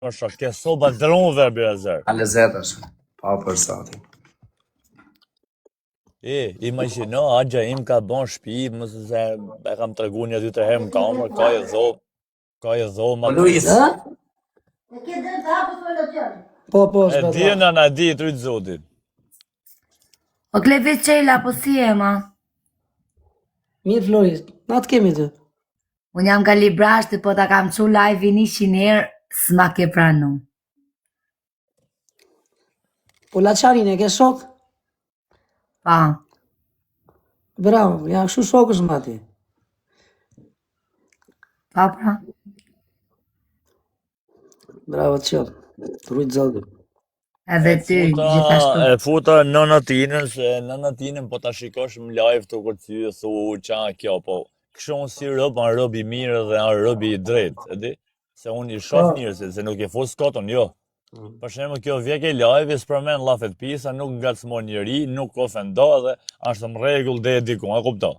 Është ke soba dronëve Birazer. A lezet është, pa për sati. Imagjino, agja im ka bon shtëpi, mos se e kam tregu një 2-3 herë në kamër, ka e dhomë. Luis. E ke dhe të hapë të lëtjën? Po, E di nëna, di, trytë zotit. O Klevis Qela, po si e ma? Mirë Floris, na të kemi të. Unë jam ka librashtë, po ta kam që live-in 100 herë, s'ma ke pranu. Po Laçarin e ke shok? Pa. Bravo, ja kështu shokësh më ati. Pa pra. Bravo të qëllë, të rujtë zotit. Edhe ty, gjithashtu. E futa nënatinën, se nënatinën po ta shikosh më live të kërcy, thu qa kjo, po kështu unë si rëb, anë rëb i mirë dhe anë rëb i drejt, e di? Se unë i shof njërësit, se nuk e fus kotën, jo. Për shemë kjo vjek e live, s'përmen lafet pisa, nuk nga të smon njëri, nuk ofendo dhe ashtë më regull dhe e dikun, e kupto?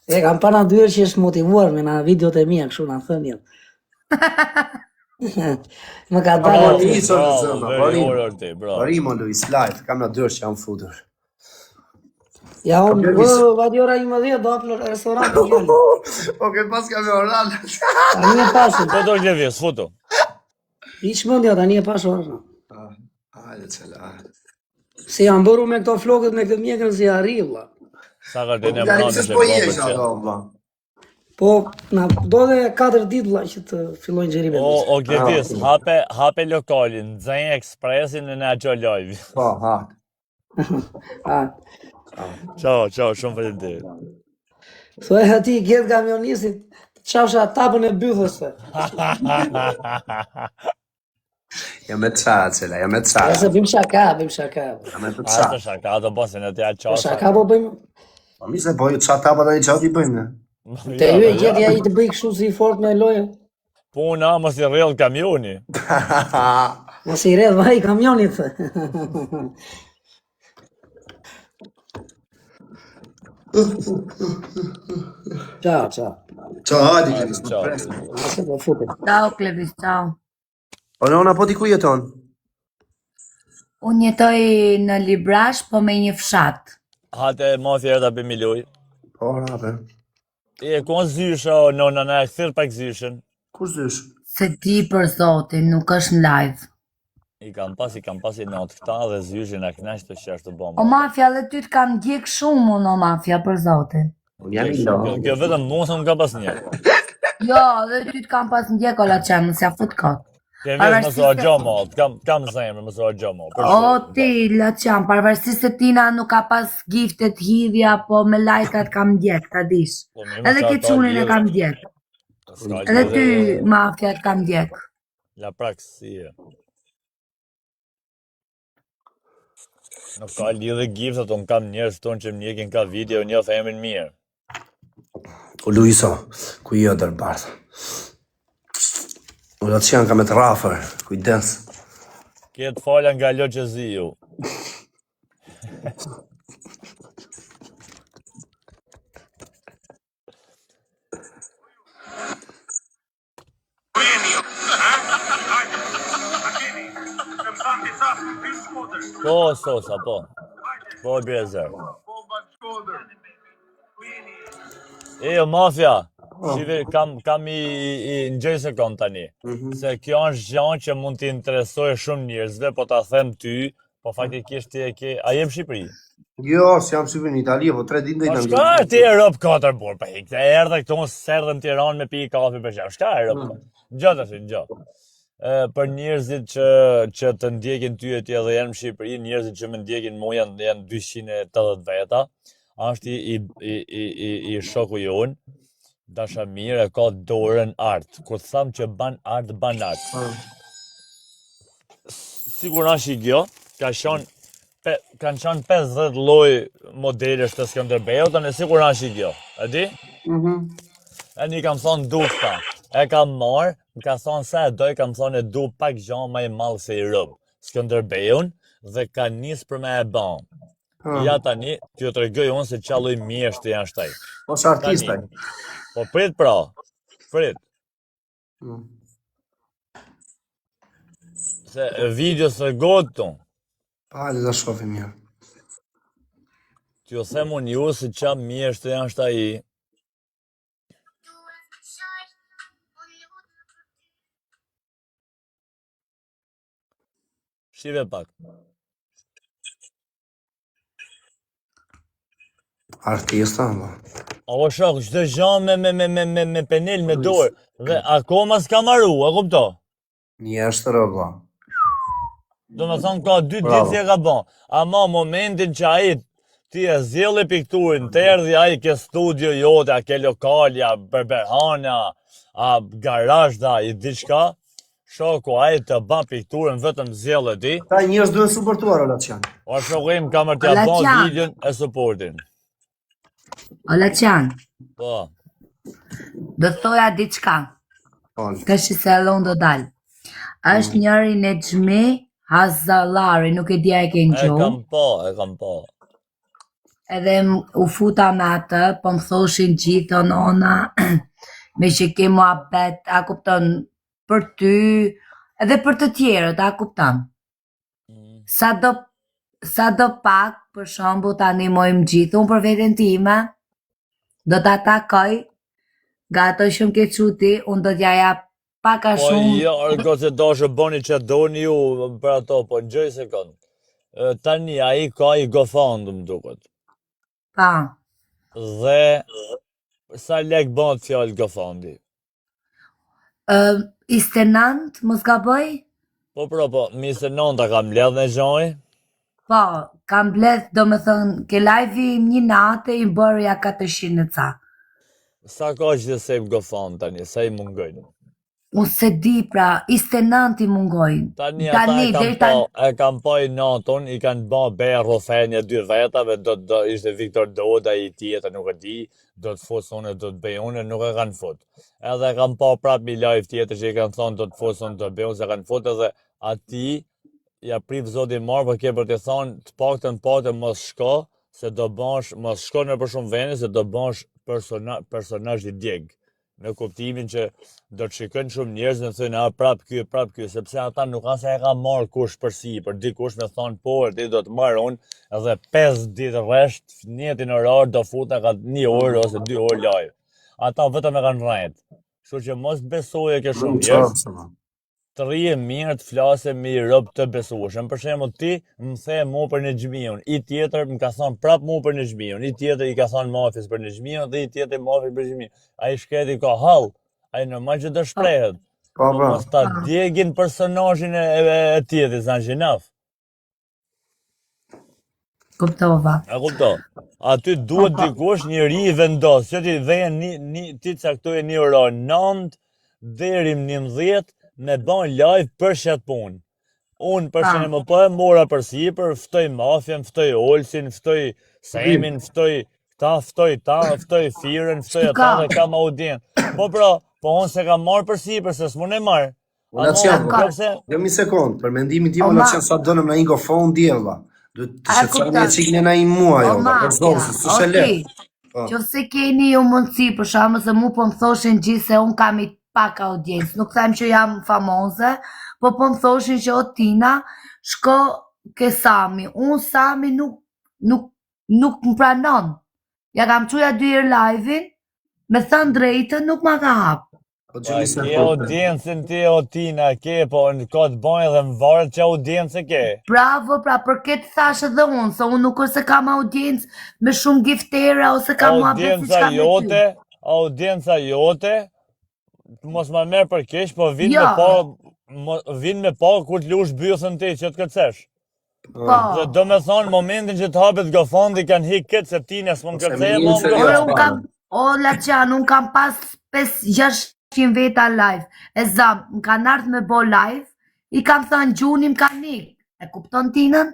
E kam pa na dyrë që është motivuar me na videot e mija, kështu na thënjën. Më ka dalë. Barimo Luis, live, kam na dyrë që jam futur. Ja unë, vadjora i më dhjo, do apë në restorant të gjëllë. Po, këtë pas kam e oral. Ta një e pasën. Foto Klevis, foto. I shmëndja, ta një e pasën. Hajde cëla. Se janë bëru me këto flokët me këtë mjekën si arrilla. Sa ka të në mënatë që Po e jesh ato, vla. Po, na do dhe 4 ditë vla që të fillojnë gjerimet. O Klevis, hape lokalin, Zenj Ekspresin në në gjo live. Po, ha. Ciao, shumë faleminderit. Thuaj ati, gjetë kamionisit, qafsha tapën e bythëse. Jam me qa, cëla, jam me qa. E se bim shaka. Jam me të qa. Ashtë shaka, do bosin e tja qasa. Shaka po bëjmë. Po mi se po ju qa tapa dhe një qa t'i bëjmë. Te ju e gjetja i të bëj kështu si fort me lojë. Puna, mos i rrëll kamioni. Mos i redh vaj kamionit. Ciao. Qa, hajdi Klevis, më Ciao. presë. Ase po futet. Ciao Klevis, ciao. O nona, po ti ku jeton? Unë jetoj në Librash, po me një fshat. Hate mafja ta bëmi loj. Po, rape. E ku zysha, nona, na e këthir pak zyshën. Kur zysh? Se ti për zotin, nuk është në live. I kam pasi në atë këta dhe zyshin e knaq të qeshtë të O bombë. mafja dhe ty të kam djek shumë unë o mafja për zotin. Unë jam i lo. Kjo vetëm mua se më ka pas një. Jo, dhe ty të kam pas ndjek o la qenë, nësja fut kot. Klevis më së gjomo, kam zemrë më së gjomo. O ti, la qenë, parëvërsisht se tina nuk ka pas giftet hidhja, po me lajkat kam ndjek, ta dish. Edhe ke qunin e kam ndjek. Edhe ty, mafja të kam ndjek. La praksia. Nuk ka lidhe giftat, unë kam njerës tonë që më njekin ka video, një themin mirë. O Luiso, ku jo dërbarth? O da që janë ka me të rafër, kujdes. Kjetë falja nga lo që zi ju. Po, sosa, po. Po, Birazer. Jo, mafja. Shive, kam i ngjej se kom tani. Se kjo është gjanë që mund t'i interesoj shumë njerëzve, po ta them ty, po faktikisht ti e ke... A jem Shqipëri? Jo, si jam Shqipëri në Itali, po 3 ditë dhe i në Shka ti e rëp 4 burë, pa hikë. E erdhe këtu në serdhe në Tiranë me pi kafe për shemë. Shka e rëp? Gjatë është, gjatë. Për njerëzit që të ndjekin ty e ti edhe janë në Shqipëri, njerëzit që më ndjekin mu janë 280 veta, është i shoku jonë, dasha mirë e ka dorën artë. Kur tham që ban artë, ban artë. Sigurisht i kjo, kanë qenë 50 lloj modelesh të Skënderbeut, në sigurisht i kjo, e di? E një kam thonë dukta, e kam marë, më ka thonë se e doj, kam thonë e du pak gjanë ma i malë se i rëbë. Skënderbeun dhe ka njësë për me e banë. Ja tani, t'ju të regoj unë se qaloj mjeshtë janë shtaj. Po së artistaj. Po prit pra, prit. Se video së gotë. Pale da shofi mirë. T'ju them unë ju se qa mjeshtë janë shta i. Shive pak. Artista, po. O shok, çdo gjë me penel me dorë. Dhe akoma s'ka maru, e kupto? Mjeshtër, po. Do me thonë ka 2 ditë si e ka bon. Ama momentin që ai ti e zjellë pikturin, të erdhi ai ke studio jote, a ke lokalja, berberhana, a garazhda, i diçka, shoku ai të ban pikturën vetëm zjellë ti. Ta njerëz duhen suportuar relacion. O shokim kamër t'ja bon videon e supportin. Olaqian, Po. do thoja diçka. Tash se allon do dal. Është njëri në xhmi Hazallari, nuk e dia e ke në gjuhë. E kam po. Edhe u futa me atë, po më thoshin gjithë ona, me që ke muhabet, a kupton, për ty, edhe për të tjerët, a kupton. Sa do pak, për shembull tani mojmë gjithë, unë për veten time, do ta takoj, nga ato shumë ke quti, unë do t'ja jap paka shumë. Po jo, arko se dashë boni që doni ju për ato, po në gjëj sekund. Tani ai ka i GoFund më duket. Pa. Dhe sa lek bën fjalë GoFundi? 29, mos gaboj? Po, 29 kam mbledh në gjoj? Po, kam mbledh, do me thënë, ke live-i një natë i bërja 400 ca. Sa ka që dhe sejmë GoFund tani, sa i mungojnë? Unë se di pra, 29 i mungojnë. Tani ata e kam pa i naton, i kanë ba beja rofenja 2 vetave, do ishte Viktor Doda i tjetër, nuk e di, do të fosone, do të bejone, nuk e kanë fut. Edhe kam pa prap mi live tjetër që i kanë thonë do të fosone, do të bejone, se kanë fut edhe ati, ja priv zoti marë, për ke për të thonë, të paktën mos shko, se do bash, mos shko në për shumë veni, se do bash personazh i djeg. Në kuptimin që do të shikojnë shumë njerëz në thënë prap ky, sepse ata nuk kanë se e ka marrë kush përsi, për dikush me thonë po, ti do të marr unë, edhe 5 ditë rresht, njëtin orar do futa ka 1 orë ose 2 orë live. Ata vetëm e kanë rrejt. Kështu që mos besoje ke shumë njerëz. Të rije mirë të flase me i rob të besueshëm. Për shembull ti më the mu për në xhmiun, i tjetër më ka thonë prap mu për në xhmiun, i tjetër i ka thonë mafis për në xhmiun dhe i tjetër mafis për xhmiun. Ai shkreti ka hall, ai normal që do shprehet. Mos ta djegin personazhin e tjetrit, zanë gjinaf. Kuptova. E kupto. Aty duhet dikush njëri i vendos, që ti dhejen ti caktoje 1 orë 9 deri në 11 me ban live për shet punë. Unë për shembull po e mora për sipër, ftoj mafjen, ftoj Olsin, ftoj Semin, ftoj Firën, ftoj ata dhe kam audiencë. Po unë se kam marrë për sipër, se s'mun e marrë. Jo mi sekund, për mendimin tim Olaqian sa donëm në një GoFund djeva. Duhet të shqetësoni e cikne në i mua jo, për zonë, se së shelet. Që se keni ju mundësi, për shamë se mu po më thoshin gjithë se unë kam i pak audiencë, nuk them që jam famoze, po më thoshin që o Tina, shko ke Sami, unë Sami nuk më pranon. Ja kam quja 2 herë live-in, me thënë drejtën nuk ma ka hapë. Ke audiencën ti o Tina, ke, po në ka të bajnë dhe më varët që audiencë ke. Bravo, pra për këtë thashë dhe unë, se unë nuk ose kam audiencë me shumë giftera, ose kam muhabet si qka me ty. Audienca jote, mos ma merë për kesh, po vinë me pa kur të lush bythën ti që të kërcesh. Dhe do me thonë, momentin që të hapet GoFundi kanë hikë këtë, se ti nësë më në kërcej, O, Laqian, unë kam pas 5-600 veta live. E zam, më kanë ardhë me bo live, i kam thënë gjuni më kanë nikë. E kupton Tinën?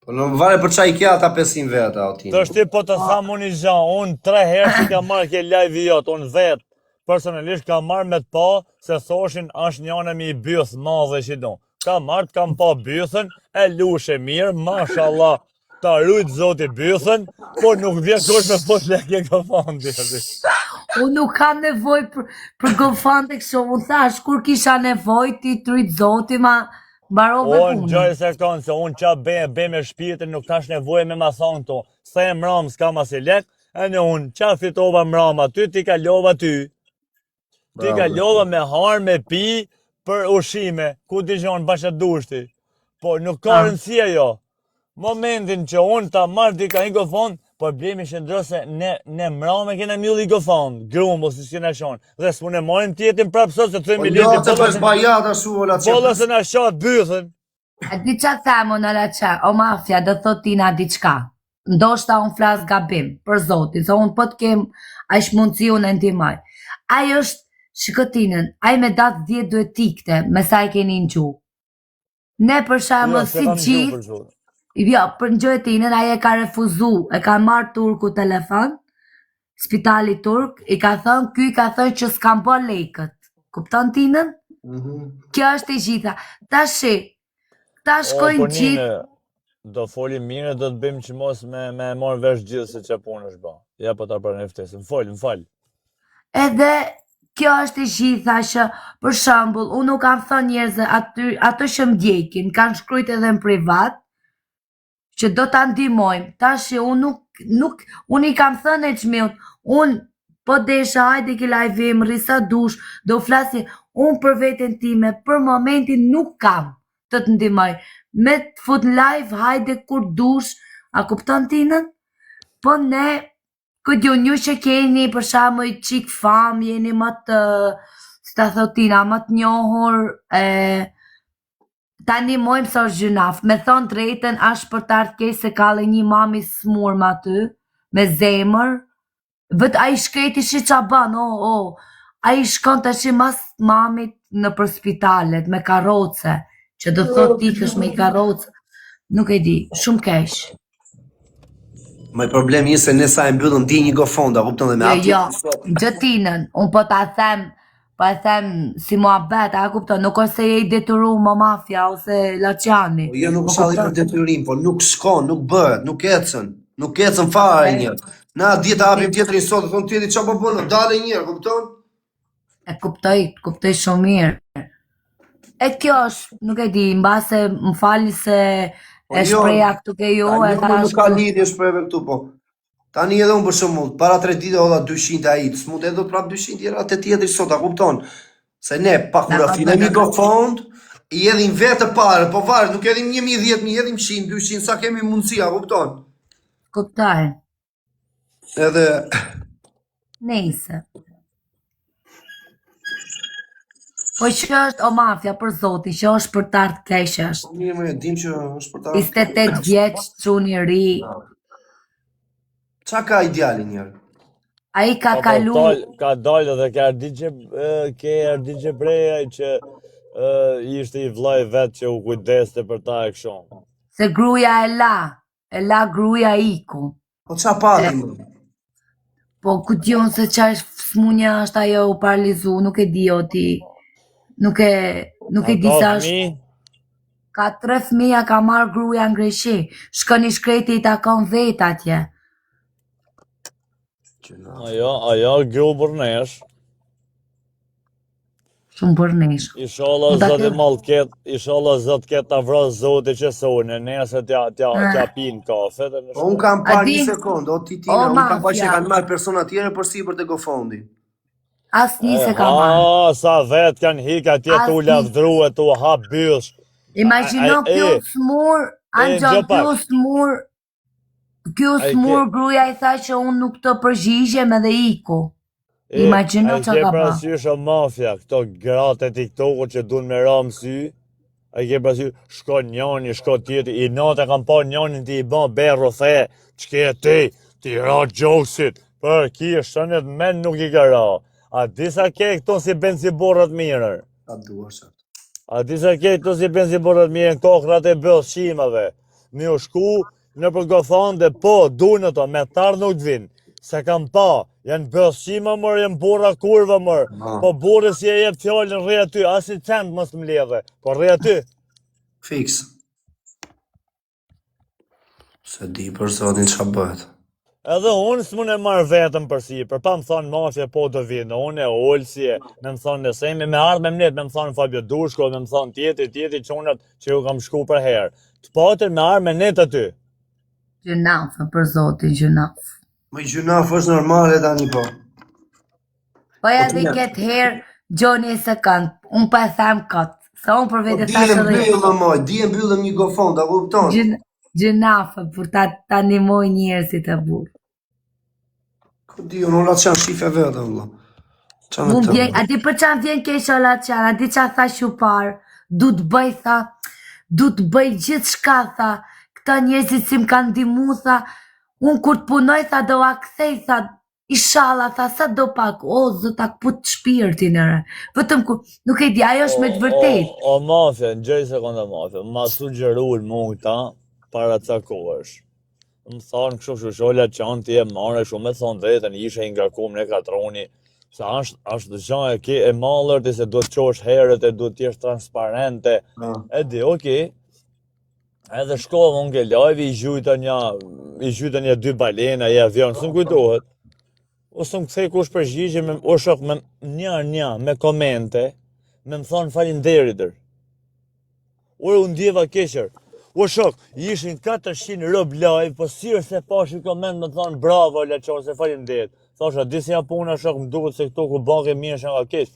Po në më vare për qa i kja ata 500 veta, o Tina. Të shti po të thamë unë i gja, unë 3 herë që ka marrë ke live i jotë, unë vetë, personalisht ka marrë me të pa, se thoshin është njane mi i bythë madhe që do. Ka marrë, kam pa bythën, e lushe mirë, mashallah, ta rujtë zoti bythën, por nuk vjen kush me pos leke GoFundi. Unë nuk kam nevoj për GoFundi kështu, unë thash, kur kisha nevoj ti të rujtë zoti ma Barove O, punën. gjoj se kanë, se unë qa be me shpirtin, nuk tash nevojë me ma thonë to. Se e mram s'ka ma si lek, e në unë qa fitova mram aty, ti kalova ty. Ti kalova me harë, me pi, për ushime, ku t'i gjonë bashat dushti. Po nuk ka rëndësia jo. Momentin që unë ta marrë dika i gofon, problemi shëndro se ne mrame kena mjull i gofon, grumbo si s'kena shonë. Dhe s'pu ne marim tjetin prapë sot se të thëmi leti. Jo, të pësh bajata shu, o la që. Bolla se na shatë bythën. A di qa themo në la qa, o mafja, dhe thot tina diçka. Ndoshta unë flas gabim, për zotin, se unë po t'kem, a ish mundësi unë e ndimaj. Ajo është, shikotinën, a i me datë 10 duhet tikte, me sa i keni në gju. Ne për shemë si gjithë, jo, për në gjëtinën, a i e ka refuzu, e ka marrë turku telefon, spitali turk, i ka thënë, ky ka thënë që s'kam po lejkët. Kupton tinën? Kjo është i gjitha. Ta shkojnë gjithë. Do folim mire, do të bëjmë që mos me marrë vesh gjithë se që punë është ba. Ja po ta për në eftesë, më falë. Edhe kjo është i gjitha që, për shembull, unë nuk kam thënë njerëzve ato që më djekin, kanë shkrujt edhe në privat, që do ta ndihmojmë. Tash unë i kam thënë e çmiut, unë po desha hajde ki live-im, risa dush, do flasi, unë për veten time, për momentin nuk kam të të ndihmoj. Me të fut live, hajde kur dush, a kupton tinën? Po ne, këtë ju një që keni, për shamu i qik fam, jeni më të, si ta thotina, më të njohur, ta ndihmojmë sa është gjynaf. Me thonë drejten, ashtë për të ardhë kej se kalle një mami smur ma ty, me zemër, vët a i shkreti shi qa ban, a i shkon të shi mas mamit në për spitalet, me karoce, që do thot tikësh me i karoce, nuk e di, shumë kesh. Ma i problemi se nësa e mbyllën ti një gofonda, kupton dhe me atë. Jo, gjëtinën, unë po ta them si mua bet, a kupton, nuk ose je i detyru më mafja, ose Laçani. Jo, nuk është alli për detyrim, po nuk shkon, nuk bëhet, nuk ecën fare njërë. Na, djetë apim tjetërin sot, thonë tjeti qa po bënë, dale njërë, kupton? E kuptoj shumë mirë. E kjo është, nuk e di, mbase më fali se e shpreja këtu ke ju, e ta nuk ka lidhje shprejve këtu, po. Tani edhe unë për shumë, para 3 dite oda 200 a i, s'mund edhe prap 200 tjera të tjetëri sot, a kupton? Se ne, pa kura filemi go fond, i edhim vetë pare, po varë, nuk edhim 1.000, 10.000, edhim 100, 200, sa kemi mundësia, kupton? Kuptaj. Edhe... Nejse. Po që është o mafja për zoti, që është për tartë kesh është. Mirë më e dim që është për tartë. 28 vjeç, çuni i ri. Qa ka ideali njërë? A i ka kalu... Ka dalë dhe ka Ardin Breja që ishte i vllai vetë që u kujdeste për ta e këshon. Se gruja e la gruja iku. Po qa pali më? Po ku dion se qa smunja është ajo u paralizu, nuk e di o ti. Nuk e di sa është. Ka 3 fëmija ka marrë gruja në Greqi. Shkon i shkreti i takon vetë atje. Ajo gru bërnesh. Shumë bërnesh. Ishallah zot ket ta vras zoti që sone, nese t'ja pin kafe. Unë kam pa 1 sekundë, o titina, unë kam pa që kanë marrë persona tjere për si për të gofondi. As një se ka marrë. Sa vetë kanë hika tje t'u lavdruhe, t'u hap bysh. Imagino kjo smur, Angel, kjo smur gruja i tha që unë nuk të përgjigjem edhe iku. Imagino që ka pa. A i ke prasysh o mafja, këto gratë e TikTok që dun me ramë sy, a i ke prasysh, shko njani, shko tjeti, i natë e kam pa njanin ti i ban berro the, qke ti ra gjokësit, për kje shënet men nuk i ka ra. A disa ke këto si ben si borrat mirër? A disa ke këto si ben si borrat mirër në kokrat e bëllshimave? Mi u shku në përgothande, po, dujnë to, me tarë nuk t'vin. Se kam pa, janë bëllshima mërë, janë borra kurva mërë. Po borë si e jep fjallën rrë aty, as i cent mos më ledhe, po rrë aty. Fix. Se di për zotin që bëhet. Edhe unë s'mun e marrë vetëm për sipër, pa më thonë mafje po të vinë, unë e Olsi, me më thonë Nesemi, me ardhë me mnet, me më thonë Fabio Dushko, me më thonë tjeti qunat që ju kam shku për herë. Të patër me ardhë me net aty. Gjunaf, për zotin, gjunaf. Me gjunaf është normale tani po. Po ja dhe këtë herë, Gjoni e se kanë, unë pa e them këtë, se unë për vete ta shë dhe... Di e mbyllëm një gofon, ta kupton? Gjunafë, për ta animoj njerëzit e burë. Ku di, unë ola qanë shife vetë, vëlla. A di për qanë vjen kesh ola qanë, a di qa tha shupar, du të bëj, tha, du të bëj gjithë shka, tha, këta njerëzit si më kanë dimu, tha, unë kur të punoj, tha, do a kthej, tha, ishala, tha, sa do pak, o, zëta këput shpirtin ere. Vëtëm kur, nuk e di, ajo është me të vërtet. O mafja, në gjëj sekonda mafja, ma sugjerull mu këta, para ca kohësh. Më thonë kështu sholla qanë ti e marrë, shumë me thonë drejtën, ishe i ngarkum në katroni, se është gjë e mallër, se do të qosh herët, e do të jesh transparente, e di, okej. Edhe shkova unë ke live, i gjyta një 2 balena, i avion, së më kujtohet. Ose më kthej kush përgjigje, o shok me një, me komente, me më thonë falinderitër. Ure unë ndjeva keqër. O shok, ishin 400 rob live, po sirë se pashi koment me thonë bravo, leqorë, se falinderit. Thosha, disja puna shok, më duket se këto ku banke mirë shë nga keq.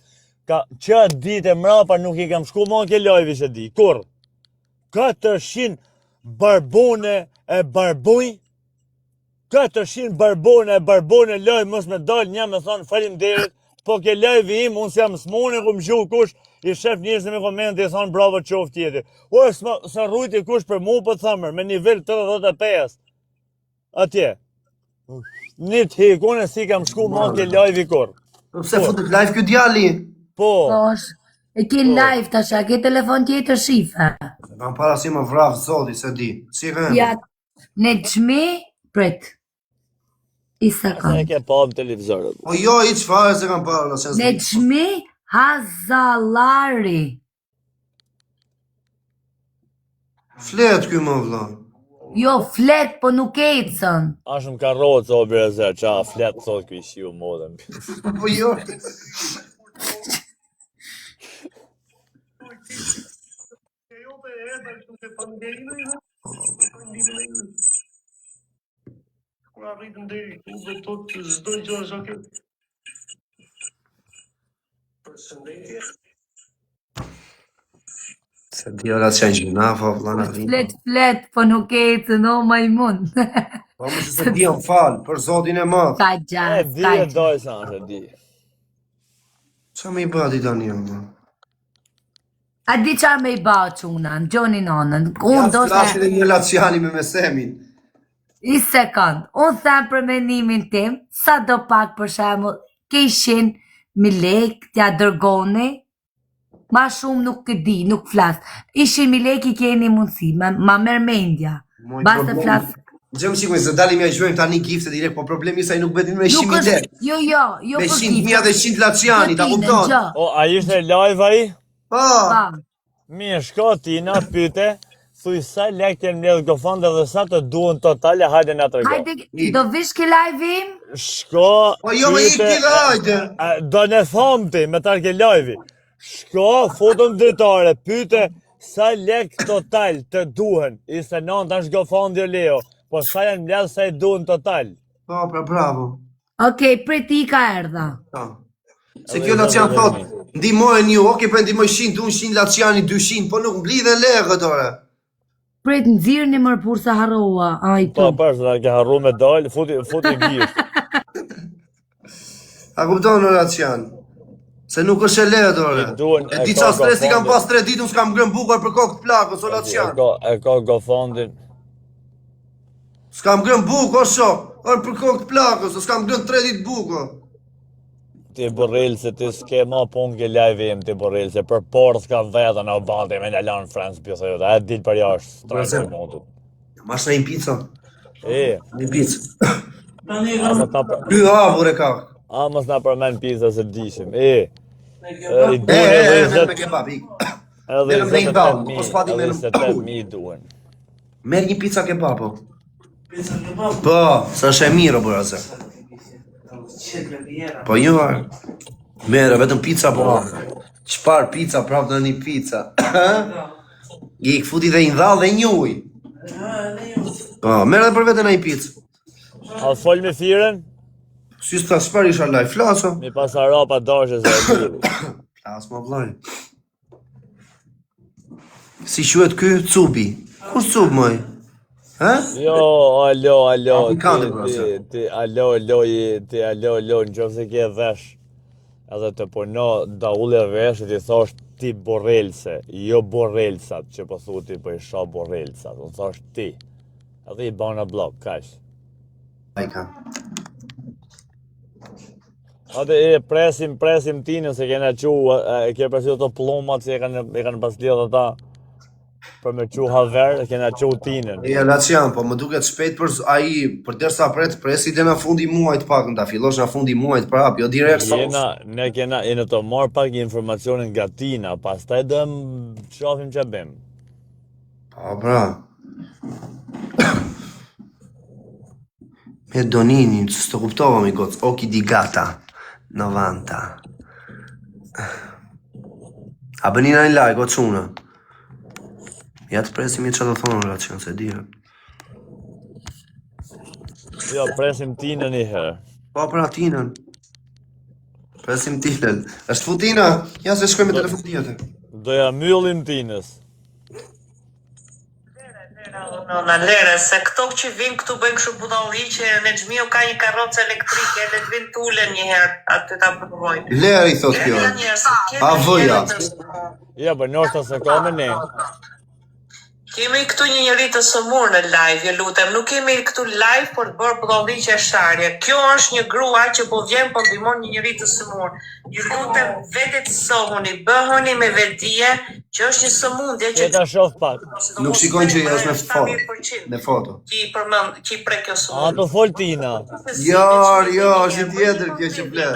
Ka qatë ditë e mrapa nuk i kam shku ma ke live i se di, kur? 400 barbone e barbuj, 400 barbone live mos me dal një me thonë falinderit, po ke live im, unë s'jam smone, ku më gjuh kush, i shef njërës me komente, i thonë bravo qof tjeti. O, së rrujti kush për mu për thëmër, me nivel 35. Atje. Një të hekone si kam shku ma ke live i kur. Pse futet live kjo djali? Po. E ke live tash, a ke telefon tjetër shife. Kam para si më vraf zoti, se di. Si e Ja, në gjmi, pret. Isa kam. Se ke pa më televizorët. O jo, i qfare se kam para. Në gjmi, Hazallari. Flet kjo më vla. Jo, flet, po nuk e të sën. Ashtë më ka rotë, o Berezer, qa flet thot kjo ishi u modën. Po jo. Kur arritëm deri ku dhe tot që çdo gjë është okay. Përshëndetje. Se di ora që janë gjunafa, vla në rritë. Flet, po nuk e të no majmun. Po më se di më falë, për zotin e madhë. Ka gjatë, E di e doj sa është, e di. Qa me i bëti tani e më? A di qa me i ba quna, në gjoni nonën. Ja flashin e një laciani me mesemin. I sekund, unë them për menimin tim, sa do pak për shemë, kishin mi lek, t'ja dërgoni, ma shumë nuk di, nuk flas. Ishin mi lek i keni mundësi, ma mërmendja. Bas të flas. Gjemë shikuj, se dalim ja gjojmë tani gifte direkt, po problemi sa i nuk betin me 100.000 lek. Jo, me për 100.000 dhe 100 laciani, ta kupton? O, a ishte live a i? Po, Mirë, shko Tina, pyte, thuj sa lek të mbledh gofond dhe sa të duhen totale, hajde nga të rego. Hajde, do vish ke live im? Shko, po jo me ik ti hajde. Do në thamë ti, me tarke live-i. Shko, fotëm dritare, pyte, sa lek total të duhen, i se non të është gofond jo Leo, po sa janë mbledh sa i duhen total. Po, pra bravo. Okej, priti ka erdha. Se kjo lacian thot, ndimojnë ju, oke për ndimoj 100, unë 100 laciani 200, po nuk mblidhe legët ore. Prit nëzirë një mërpur se harrua, Po, përse, da ke harru me dalë, futi gjisht. A kupton në lacian? Se nuk është e legët ore. E di qa stresi kam pas 3 ditë, unë s'kam grën bukër për kokë të plakës, o lacian. E ka gofondin. S'kam grën bukë, o shok, orë për kokë të plakës, s'kam grën 3 ditë bukë. Ti borrel se ti s'ke ma pun ke live im, ti borrel se për porë s'ka vetën o bante me në lanë friends pjësa jote, e dilë për jashtë, strajnë për motu. Mas në i pizza. Një pizza. Dy havur e ka. A mos na përmen pizza se dishim, me kebab, ik. Edhe 28.000 duhen. Merë një pizza kebapo. Po, sa është e mirë, bërë aze. Po jo, mere, vetëm pizza, po. Qpar pizza, prap në një pizza. I këfuti dhe i ndhall dhe një uj. Po, mere dhe për vetën e një pizza. A fol me Firen? Si s'ta shpar isha live, flaso. Mi pas arapa dashës e diri. Flas më vllaj. Si quhet ky Cubi? Kush Cub moj? Jo, alo, Afrikanë, ti, alo, në qoftë se ke vesh, edhe të puno da ule vesh e ti thosh ti borrelse, jo borrelsat, që po thu ti po i shoh borrelsat, unë thosh ti, edhe i bana blok, kash. Ajka. Ate presim tinën se kena ke presim të plummat që e kanë pas lidhë ata për me qu haver, kena qu tinën. Ja, Lacian, po më duket shpejt për ai, për derisa presi dhe në fundi muajt pak, nda fillosh në fundi muajt prap, jo direkt sos. Ne kena të marr pak informacionin nga Tina, pastaj do shohim ç'a bëjmë. Po, bra. Me Doninin, s'të kuptova mi goc, Oki di gata, 90. A bëni në like, o quna? Ja të presim që të thonë Lacian, se dire. Jo, presim Tinën një herë. Po, pra Tinën. Presim Tinën. Është fu Tina? Ja se shkoj me telefon tjetër. Doja mbyllim Tinës. Në lere, se këto që vinë këtu bëjnë kështu budalli që në Xhmiu ka një karrocë elektrike edhe të vinë tulen një herë aty ta provojnë. Leri, thot kjo. A vëja. Ja, për nështë se ka me ne. Kemi këtu një njeri të sëmur në live, ju lutem, nuk kemi këtu live për të bërë budalli që sharje. Kjo është një grua që po vjen po ndihmon një njeri të sëmur. Ju lutem, vete të sohuni, bëhuni me vetdije që është një sëmundje që ta shoh pak. Nuk shikojnë që është me foto. Me foto. Që i prek kjo sëmundje. A të fol Tina. Jo, është tjetër kjo që flet.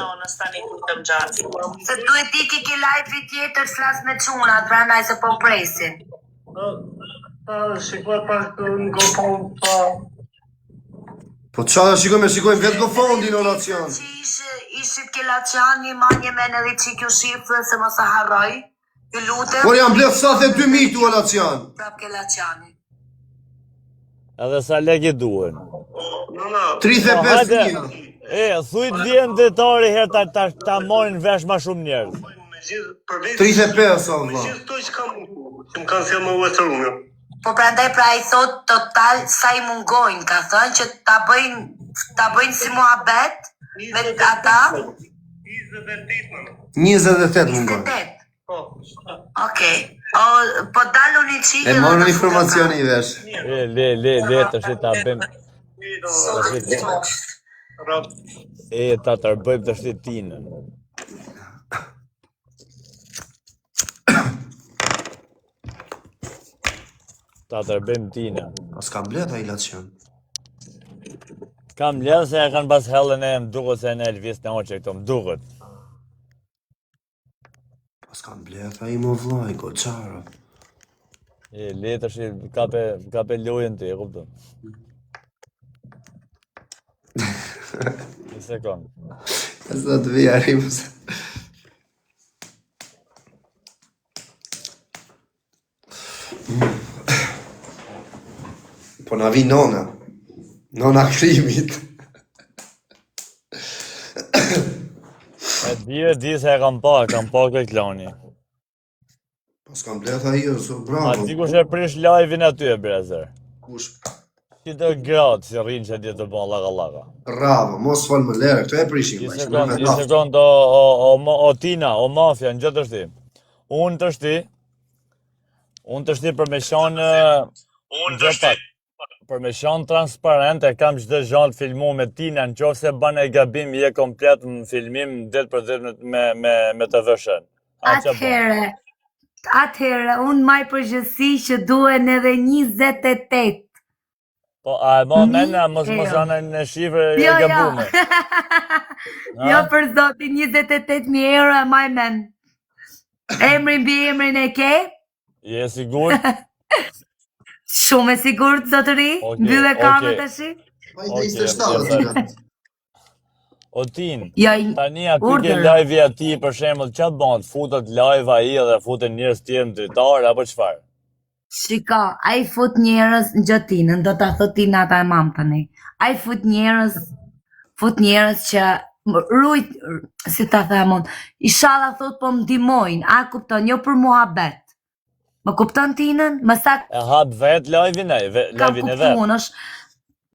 Se duhet iki ke live tjetër s'las me çunat, prandaj se po presin. Shikoj pak në GoFund, Po qa shikojmë vetë GoFundin o Lacian. Ishit ke Laciani, manje men edhe që kjo shifrën se mos a harroj. Ju lutem. Por jam blef 72.000 tu o Lacian. Prap ke Laciani. Edhe sa legi duen. 35.000. Thujt vjen detari herë ta morin vesh ma shumë njerëz. 35 o vla. Gjithë që më kanë thënë më vëtërunë. Po prandaj pra i thot total sa i mungojnë, ka thënë që ta bëjnë si muhabet me ata 28 mungojnë. 28. Okej. Po dalun i qikë. E morën informacioni i vesh. Le të shi ta bëjmë. Ta tërbëjmë të shi Tinën. Ta tërbëjmë Tinën. Po s'kam blet a i Lacian. Kam ledhë se e kanë pas hellën e më duket se në Elvis në oqe këto, më duket. Po s'kam blet a i më vlaj, ko qara. Letër që kape lojën ti, e kuptëm. Një sekund. E sa të vija rimës. Po na vi nona. Nona krimit. Di se e kam pa këtë klani. Po s'kam blet a i, so bravo. A ti kush e prish live-in aty e brezer? Kush? Ti të gratë që rinë që ti të bon laka. Bravo, mos fol më lere, këto e prishim. Një sekund, o Tina, o Mafia, në gjithë është ti. Unë të shti për me shanë... Për me shanë transparent e kam çdo gjallë filmu me Tina, në qofë se ban e gabim je komplet në filmim 10% me të vëshën. Atëhere, unë maj përgjësi që duen edhe 28. Po, a e mena, mos anë në shifre e gabume. Jo për zotin, 28.000 euro e maj men. Emrin bi emrin e ke? Je sigur? Shumë e sigurt, zotëri? Mbyllë kamerën tash? Pa i 27 Otin, Ja, tani aty ke live-i ati për shembull ç'a bën? Futet live ai dhe futen njerëz tjerë ndërtar apo çfarë? Shika, ai fut njerëz në gjatinën, do ta thot Tina ata e mam tani. Ai fut njerëz që rujt, si ta them unë, inshallah thot po më ndihmojnë, a kupton, jo për muhabet. Më kupton Tinën? Më sa E hap vet live-in ai, live-in e vet.